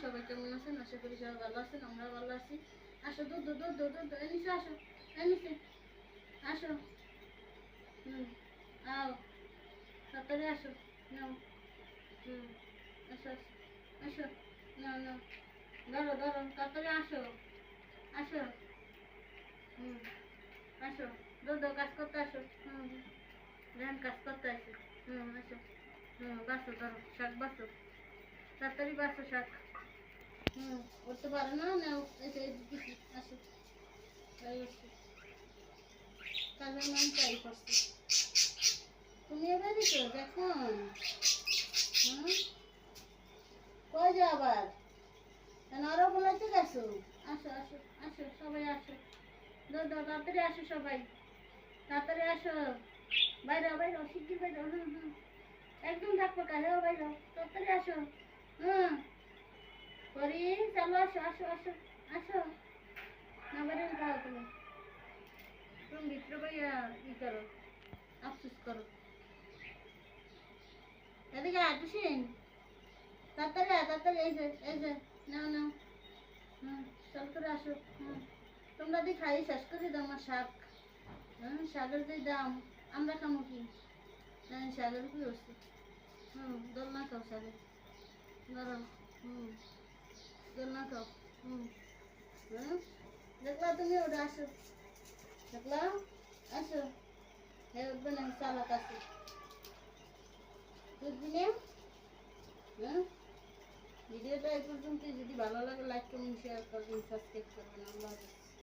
সবাই কেমন আছেন? আশা করি সবাই ভালো আছেন, আমরা ভালো আছি। আসো দুধ দুধ দুধ দুধ এনিসে আসো, এনিসে আসো। আও তাড়াতাড়ি আসো, নাও। আসো আসো আসো, নাও নাও, ধরো ধরো, তাড়াতাড়ি আসো আসো। হুম আসো, দুধ কাজ করতে আসো। ধ্যান কাজ করতে আসো। আসো। বাসো, ধরো শাক বাসো, তাড়াতাড়ি বাসো শাক। করতে পারো না, নাও এসে দিচ্ছি, আসো। এই আসো, কাজের নাম চাই করছি। তুমি এবার দিছো দেখুন। কই যে আবার আরো বলাইতে গেছো। আসো আসো আসো, সবাই আসো, তাড়াতাড়ি আসো সবাই, তাড়াতাড়ি আসো। বাইরে বাইরে শিগগির বাইরে। একদম থাকবো কাহে বাইরে, তাড়াতাড়ি আসো। হুম করি, চলো আসো আসো আসো আসো। না বাইরে খাও তুমি, তুমি ভিতরে ভাইয়া ই করো, আফসোস করো। এদিকে আসিন, তাড়াতাড়ি তাড়াতাড়ি, এই যে নাও নাও। চল করে আসো। তোমরা দিয়ে খাই শেষ করে দাও আমার শাক। শাকের যে দাম, আমরা খামো কি? শাকের কি হচ্ছে? দোল না খাও শাকের, ধরো। দোল না খাও। হুম দেখলা তুমি, ওটা আসো, দেখলা আসো। হে উঠবে না, চালাক আছে বুঝলি। ভিডিওটা এই পর্যন্ত, যদি ভালো লাগে লাইক কমেন্ট শেয়ার করবেন, সাবস্ক্রাইব করবেন। আল্লাহ হাফেজ।